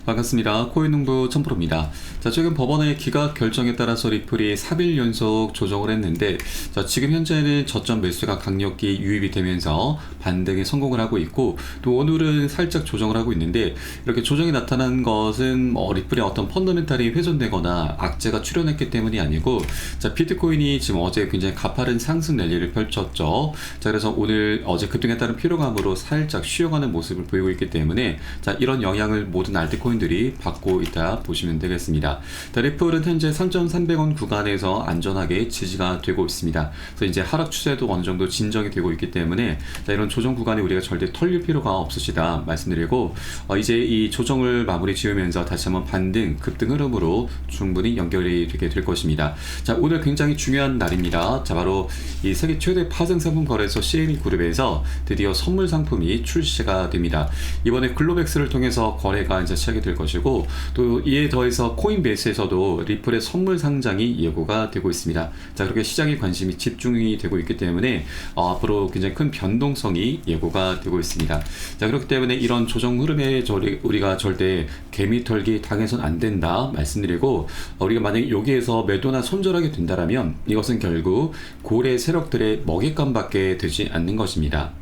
반갑습니다. 코인농부 천프로입니다. 자, 최근 법원의 기각 결정에 따라서 리플이 3일 연속 조정을 했는데, 자, 지금 현재는 저점 매수가 강력히 유입이 되면서 반등에 성공을 하고 있고, 또 오늘은 살짝 조정을 하고 있는데, 이렇게 조정이 나타난 것은 리플의 어떤 펀더멘탈이 훼손되거나 악재가 출현했기 때문이 아니고, 자, 비트코인이 지금 어제 굉장히 가파른 상승 랠리를 펼쳤죠. 자, 그래서 오늘 어제 급등에 따른 피로감으로 살짝 쉬어가는 모습을 보이고 있기 때문에, 자, 이런 영향을 모든 알트코인들이 받고 있다 보시면 되겠습니다. 자, 리플은 현재 3,300원 구간에서 안전하게 지지가 되고 있습니다. 그래서 이제 하락 추세도 어느 정도 진정이 되고 있기 때문에, 자, 이런 조정 구간에 우리가 절대 털릴 필요가 없으시다 말씀드리고, 이제 이 조정을 마무리 지으면서 다시 한번 반등, 급등 흐름으로 충분히 연결이 되게 될 것입니다. 자, 오늘 굉장히 중요한 날입니다. 자, 바로 이 세계 최대 파생 상품 거래소 CME 그룹에서 드디어 선물 상품이 출시가 됩니다. 이번에 글로백스를 통해서 거래가 이제 시작이 될 것이고, 또 이에 더해서 코인베이스에서도 리플의 선물 상장이 예고가 되고 있습니다. 자, 그렇게 시장의 관심이 집중이 되고 있기 때문에 앞으로 굉장히 큰 변동성이 예고가 되고 있습니다. 자, 그렇기 때문에 이런 조정 흐름에 우리가 절대 개미 털기 당해선 안 된다 말씀드리고, 우리가 만약에 여기에서 매도나 손절하게 된다라면 이것은 결국 고래 세력들의 먹잇감밖에 되지 않는 것입니다.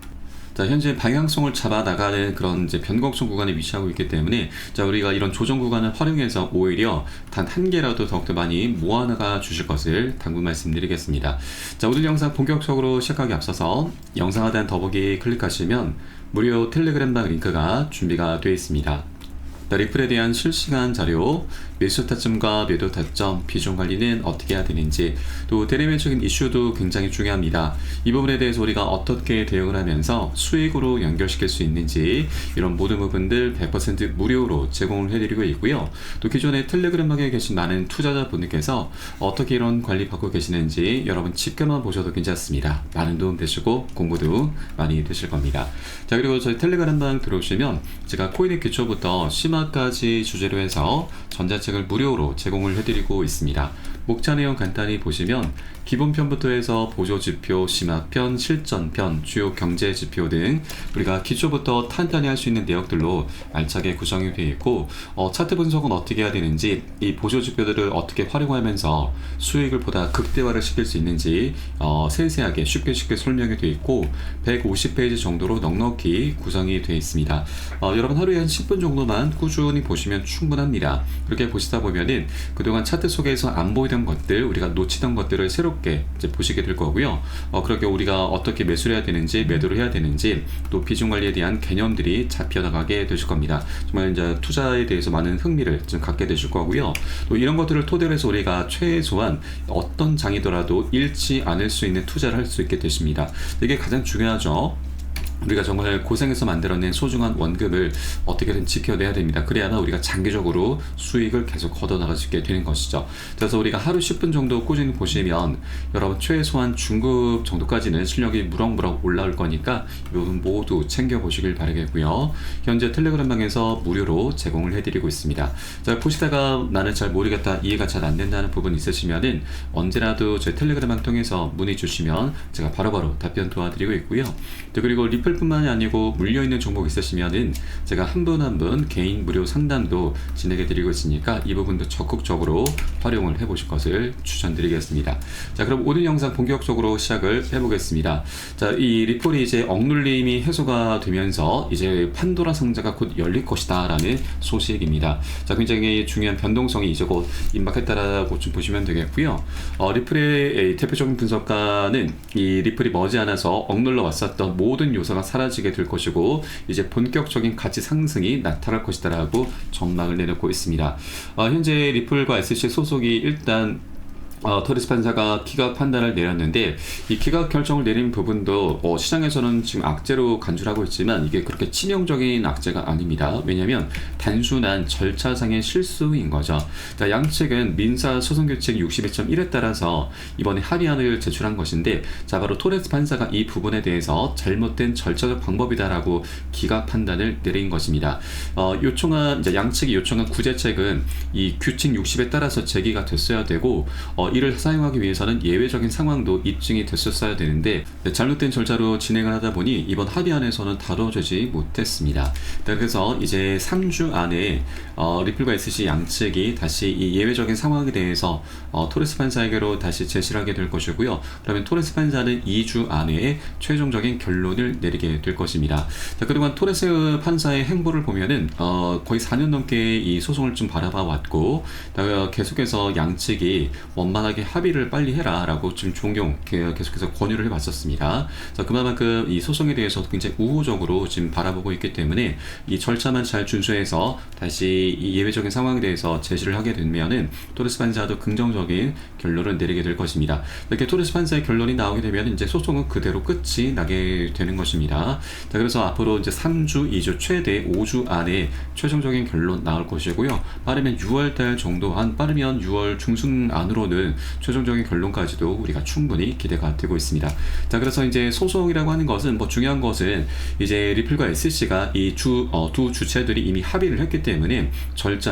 자, 현재 방향성을 잡아 나가는 그런 이제 변곡점 구간에 위치하고 있기 때문에, 자, 우리가 이런 조정 구간을 활용해서 오히려 단 한 개라도 더욱더 많이 모아나가 주실 것을 당부 말씀드리겠습니다. 자, 오늘 영상 본격적으로 시작하기 앞서서 영상 하단 더보기 클릭하시면 무료 텔레그램방 링크가 준비가 되어 있습니다. 리플에 대한 실시간 자료, 매수 타점과 매도 타점, 비중 관리는 어떻게 해야 되는지, 또 대내면적인 이슈도 굉장히 중요합니다. 이 부분에 대해서 우리가 어떻게 대응을 하면서 수익으로 연결시킬 수 있는지, 이런 모든 부분들 100% 무료로 제공을 해드리고 있고요. 또 기존에 텔레그램방에 계신 많은 투자자분들께서 어떻게 이런 관리 받고 계시는지 여러분 지켜만 보셔도 괜찮습니다. 많은 도움 되시고 공부도 많이 되실 겁니다. 자, 그리고 저희 텔레그램방 들어오시면 제가 코인의 기초부터 심화까지 주제로 해서 전자책을 무료로 제공을 해드리고 있습니다. 목차 내용 간단히 보시면 기본편부터 해서 보조지표, 심화편, 실전편, 주요 경제지표 등 우리가 기초부터 탄탄히 할 수 있는 내역들로 알차게 구성이 되어 있고, 차트 분석은 어떻게 해야 되는지, 이 보조지표들을 어떻게 활용하면서 수익을 보다 극대화를 시킬 수 있는지 세세하게 쉽게 설명이 되어 있고, 150페이지 정도로 넉넉히 구성이 되어 있습니다. 여러분 하루에 한 10분 정도만 꾸준히 보시면 충분합니다. 그렇게 보시다 보면은 그동안 차트 속에서 안 보이던 것들, 우리가 놓치던 것들을 새롭게 이제 보시게 될 거고요. 그렇게 우리가 어떻게 매수를 해야 되는지, 매도를 해야 되는지, 또 비중 관리에 대한 개념들이 잡혀나가게 되실 겁니다. 정말 이제 투자에 대해서 많은 흥미를 좀 갖게 되실 거고요. 또 이런 것들을 토대로 해서 우리가 최소한 어떤 장이더라도 잃지 않을 수 있는 투자를 할 수 있게 되십니다. 이게 가장 중요하죠. 우리가 정말 고생해서 만들어낸 소중한 원금을 어떻게든 지켜내야 됩니다. 그래야만 우리가 장기적으로 수익을 계속 걷어나갈 수 있게 되는 것이죠. 그래서 우리가 하루 10분 정도 꾸준히 보시면 여러분 최소한 중급 정도까지는 실력이 무럭무럭 올라올 거니까 이 부분 모두 챙겨보시길 바라겠고요. 현재 텔레그램방에서 무료로 제공을 해드리고 있습니다. 자, 보시다가 나는 잘 모르겠다, 이해가 잘 안 된다는 부분 있으시면은 언제라도 제 텔레그램방 통해서 문의 주시면 제가 바로바로 답변 도와드리고 있고요. 또 그리고 리플뿐만이 아니고 물려있는 종목 있으시면은 제가 한 분 한 분 개인 무료 상담도 진행해 드리고 있으니까 이 부분도 적극적으로 활용을 해보실 것을 추천드리겠습니다. 자, 그럼 오늘 영상 본격적으로 시작을 해보겠습니다. 자, 이 리플이 이제 억눌림이 해소가 되면서 이제 판도라 상자가 곧 열릴 것이다 라는 소식입니다. 자, 굉장히 중요한 변동성이 이제 곧 임박했다라고 좀 보시면 되겠고요. 리플의 대표적인 분석가는 이 리플이 머지않아서 억눌러 왔었던 모든 요소가 사라지게 될 것이고, 이제 본격적인 가치 상승이 나타날 것이다라고 전망을 내놓고 있습니다. 현재 리플과 SC 소속이 일단 토레스 판사가 기각 판단을 내렸는데, 이 기각 결정을 내린 부분도 시장에서는 지금 악재로 간주하고 있지만 이게 그렇게 치명적인 악재가 아닙니다. 왜냐하면 단순한 절차상의 실수인 거죠. 자, 양측은 민사소송규칙 62.1에 따라서 이번에 합의안을 제출한 것인데, 자, 바로 토레스 판사가 이 부분에 대해서 잘못된 절차적 방법이다라고 기각 판단을 내린 것입니다. 이제 양측이 요청한 구제책은 이 규칙 60에 따라서 제기가 됐어야 되고, 이를 사용하기 위해서는 예외적인 상황도 입증이 됐었어야 되는데 잘못된 절차로 진행을 하다 보니 이번 합의안에서는 다뤄지지 못했습니다. 그래서 이제 3주 안에 리플과 SC 양측이 다시 이 예외적인 상황에 대해서 토레스 판사에게로 다시 제시를 하게 될 것이고요. 그러면 토레스 판사는 2주 안에 최종적인 결론을 내리게 될 것입니다. 자, 그동안 토레스 판사의 행보를 보면은 거의 4년 넘게 이 소송을 좀 바라봐 왔고 계속해서 양측이 원만하게 합의를 빨리 해라라고 좀 계속해서 권유를 해왔었습니다. 자, 그만큼 이 소송에 대해서 굉장히 우호적으로 지금 바라보고 있기 때문에 이 절차만 잘 준수해서 다시 이 예외적인 상황에 대해서 제시를 하게 되면은 토레스 판사도 긍정적인 결론을 내리게 될 것입니다. 이렇게 토레스 판사의 결론이 나오게 되면 이제 소송은 그대로 끝이 나게 되는 것입니다. 자, 그래서 앞으로 이제 3주, 2주, 최대 5주 안에 최종적인 결론 나올 것이고요. 빠르면 6월달 정도, 빠르면 6월 중순 안으로는 최종적인 결론까지도 우리가 충분히 기대가 되고 있습니다. 자, 그래서 이제 소송이라고 하는 것은 중요한 것은 이제 리플과 SC가 이 두 주체들이 이미 합의를 했기 때문에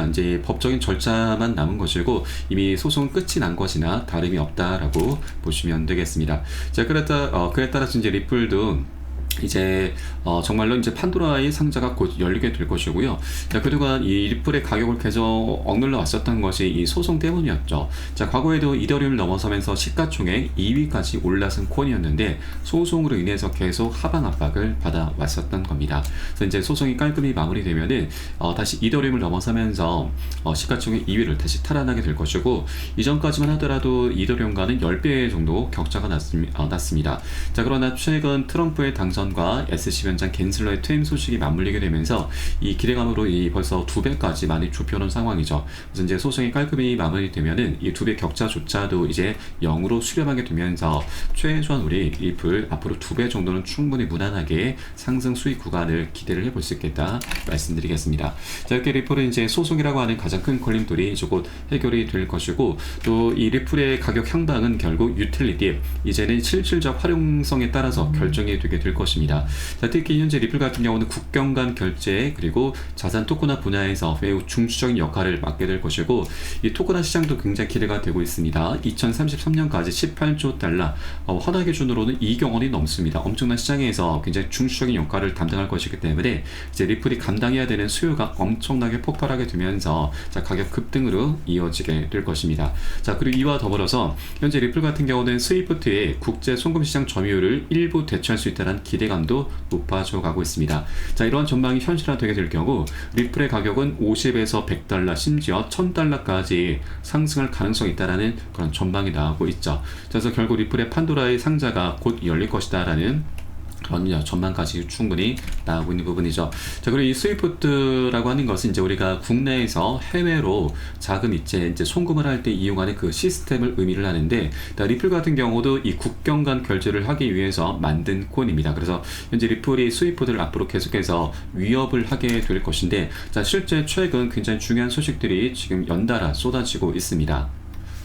이제 법적인 절차만 남은 것이고 이미 소송 끝이 난 것이나 다름이 없다라고 보시면 되겠습니다. 자, 그에 따라서 이제 리플도 이제 정말로 이제 판도라의 상자가 곧 열리게 될 것이고요. 자, 그동안 이 리플의 가격을 계속 억눌러 왔었던 것이 이 소송 때문이었죠. 자, 과거에도 이더리움을 넘어서면서 시가총액 2위까지 올라선 코인이었는데 소송으로 인해서 계속 하방 압박을 받아 왔었던 겁니다. 그래서 이제 소송이 깔끔히 마무리되면은 다시 이더리움을 넘어서면서 시가총액 2위를 다시 탈환하게 될 것이고, 이전까지만 하더라도 이더리움과는 10배 정도 격차가 났습니다. 자, 그러나 최근 트럼프의 당선과 SC 변장 갠슬러의 퇴임 소식이 맞물리게 되면서 이 기대감으로 벌써 2배까지 많이 좁혀놓은 상황이죠. 그래서 이제 소송이 깔끔히 마무리되면은 이 2배 격차조차도 이제 0으로 수렴하게 되면서 최소한 우리 리플 앞으로 2배 정도는 충분히 무난하게 상승 수익 구간을 기대를 해볼 수 있겠다 말씀드리겠습니다. 자, 이렇게 리플은 이제 소송이라고 하는 가장 큰 걸림돌이 이제 곧 해결이 될 것이고, 또 이 리플의 가격 향방은 결국 유틸리티, 이제는 실질적 활용성에 따라서 결정이 되게 될 것입니다. 자, 특히 현재 리플 같은 경우는 국경 간 결제 그리고 자산 토크나 분야에서 매우 중추적인 역할을 맡게 될 것이고, 이 토크나 시장도 굉장히 기대가 되고 있습니다. 2033년까지 18조 달러, 환화 기준으로는 2경 원이 넘습니다. 엄청난 시장에서 굉장히 중추적인 역할을 담당할 것이기 때문에 이제 리플이 감당해야 되는 수요가 엄청나게 폭발하게 되면서 자, 가격 급등으로 이어지게 될 것입니다. 자, 그리고 이와 더불어서 현재 리플 같은 경우는 스위프트의 국제 송금 시장 점유율을 일부 대체할 수 있다는 기대감도 높아져 가고 있습니다. 자, 이러한 전망이 현실화되게 될 경우 리플의 가격은 50에서 100달러, 심지어 1000달러까지 상승할 가능성이 있다라는 그런 전망이 나오고 있죠. 그래서 결국 리플의 판도라의 상자가 곧 열릴 것이다라는 그런 전망까지 충분히 나오고 있는 부분이죠. 자, 그리고 이 스위프트라고 하는 것은 이제 우리가 국내에서 해외로 자금 이제 송금을 할 때 이용하는 그 시스템을 의미를 하는데, 리플 같은 경우도 이 국경 간 결제를 하기 위해서 만든 코인입니다. 그래서 현재 리플이 스위프트를 앞으로 계속해서 위협을 하게 될 것인데, 자, 실제 최근 굉장히 중요한 소식들이 지금 연달아 쏟아지고 있습니다.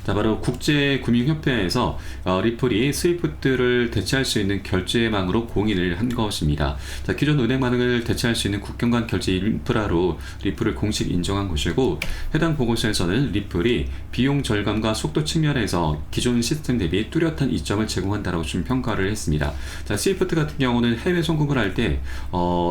자, 바로 국제금융협회에서 리플이 스위프트를 대체할 수 있는 결제망으로 공인을 한 것입니다. 자, 기존 은행망을 대체할 수 있는 국경 간 결제 인프라로 리플을 공식 인정한 것이고, 해당 보고서에서는 리플이 비용 절감과 속도 측면에서 기존 시스템 대비 뚜렷한 이점을 제공한다라고 좀 평가를 했습니다. 자, 스위프트 같은 경우는 해외 송금을 할 때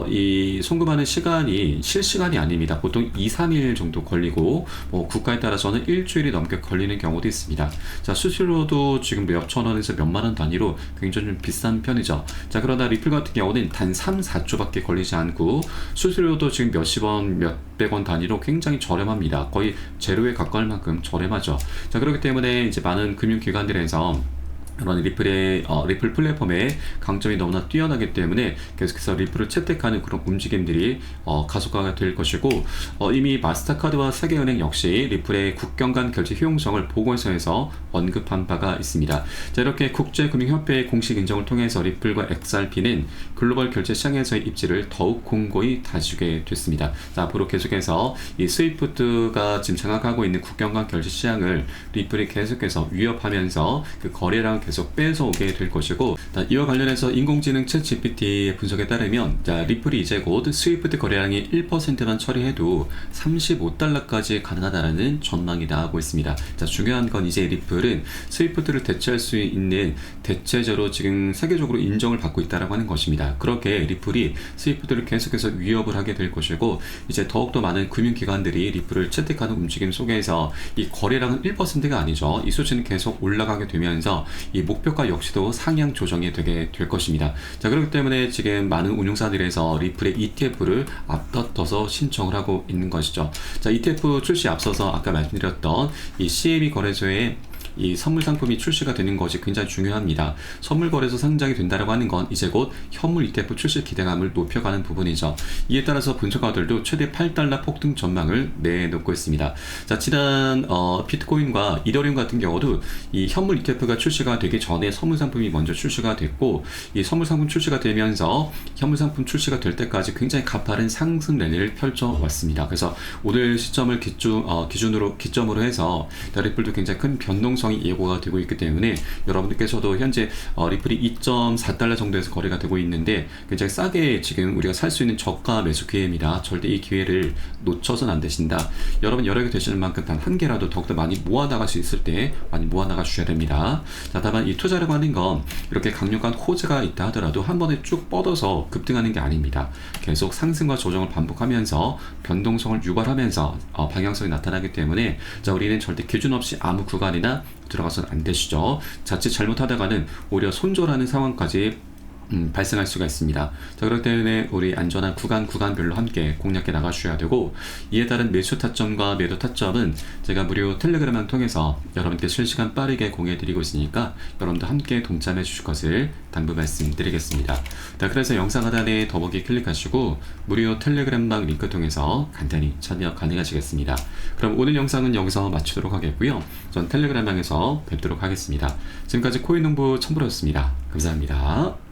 이 송금하는 시간이 실시간이 아닙니다. 보통 2-3일 정도 걸리고 국가에 따라서는 일주일이 넘게 걸리는 경우도 있습니다. 자, 수수료도 지금 몇천 원에서 몇만 원 단위로 굉장히 좀 비싼 편이죠. 자, 그러나 리플 같은 경우는 단 3-4초밖에 걸리지 않고 수수료도 지금 몇십 원, 몇백 원 단위로 굉장히 저렴합니다. 거의 제로에 가까울 만큼 저렴하죠. 자, 그렇기 때문에 이제 많은 금융기관들에서 그런 리플 플랫폼의 강점이 너무나 뛰어나기 때문에 계속해서 리플을 채택하는 그런 움직임들이 가속화가 될 것이고, 이미 마스터카드와 세계은행 역시 리플의 국경 간 결제 효용성을 보고서에서 언급한 바가 있습니다. 자, 이렇게 국제금융협회의 공식 인정을 통해서 리플과 XRP는 글로벌 결제 시장에서의 입지를 더욱 공고히 다지게 됐습니다. 자, 앞으로 계속해서 이 스위프트가 지금 장악하고 있는 국경 간 결제 시장을 리플이 계속해서 위협하면서 그 거래량 계속 뺏어오게 될 것이고, 이와 관련해서 인공지능 챗 GPT의 분석에 따르면 리플이 이제 곧 스위프트 거래량이 1%만 처리해도 $35까지 가능하다라는 전망이 나오고 있습니다. 중요한 건 이제 리플은 스위프트를 대체할 수 있는 대체제로 지금 세계적으로 인정을 받고 있다라고 하는 것입니다. 그렇게 리플이 스위프트를 계속해서 위협을 하게 될 것이고, 이제 더욱더 많은 금융기관들이 리플을 채택하는 움직임 속에서 이 거래량은 1%가 아니죠. 이 수치는 계속 올라가게 되면서 이 목표가 역시도 상향 조정이 되게 될 것입니다. 그렇기 때문에 지금 많은 운용사들에서 리플의 ETF를 앞다퉈서 신청을 하고 있는 것이죠. ETF 출시 앞서서 아까 말씀드렸던 이 CME 거래소에 이 선물 상품이 출시가 되는 것이 굉장히 중요합니다. 선물 거래소 상장이 된다라고 하는 건 이제 곧 현물 ETF 출시 기대감을 높여가는 부분이죠. 이에 따라서 분석가들도 최대 $8 폭등 전망을 내놓고 있습니다. 지난 비트코인과 이더리움 같은 경우도 이 현물 ETF가 출시가 되기 전에 선물 상품이 먼저 출시가 됐고, 이 선물 상품 출시가 되면서 현물 상품 출시가 될 때까지 굉장히 가파른 상승 랠리를 펼쳐왔습니다. 그래서 오늘 시점을 기점으로 해서 리플도 굉장히 큰 변동성 예고가 되고 있기 때문에 여러분들께서도 현재 리플이 $2.4 정도에서 거래가 되고 있는데 굉장히 싸게 지금 우리가 살 수 있는 저가 매수 기회입니다. 절대 이 기회를 놓쳐서는 안 되신다. 여러분 여러 개 되시는 만큼 단 한 개라도 더욱더 많이 모아나갈 수 있을 때 많이 모아나가 주셔야 됩니다. 다만 이 투자라고 하는 건 이렇게 강력한 호재가 있다 하더라도 한 번에 쭉 뻗어서 급등하는 게 아닙니다. 계속 상승과 조정을 반복하면서 변동성을 유발하면서 방향성이 나타나기 때문에 우리는 절대 기준 없이 아무 구간이나 들어가서는 안 되시죠. 자칫 잘못하다가는 오히려 손절하는 상황까지 발생할 수가 있습니다. 그렇기 때문에 우리 안전한 구간별로 함께 공략해 나가셔야 되고, 이에 따른 매수 타점과 매도 타점은 제가 무료 텔레그램을 통해서 여러분께 실시간 빠르게 공유해 드리고 있으니까 여러분도 함께 동참해 주실 것을 당부 말씀드리겠습니다. 그래서 영상 하단에 더보기 클릭하시고 무료 텔레그램방 링크 통해서 간단히 참여 가능하시겠습니다. 그럼 오늘 영상은 여기서 마치도록 하겠고요. 전 텔레그램방에서 뵙도록 하겠습니다. 지금까지 코인농부 첨부였습니다. 감사합니다.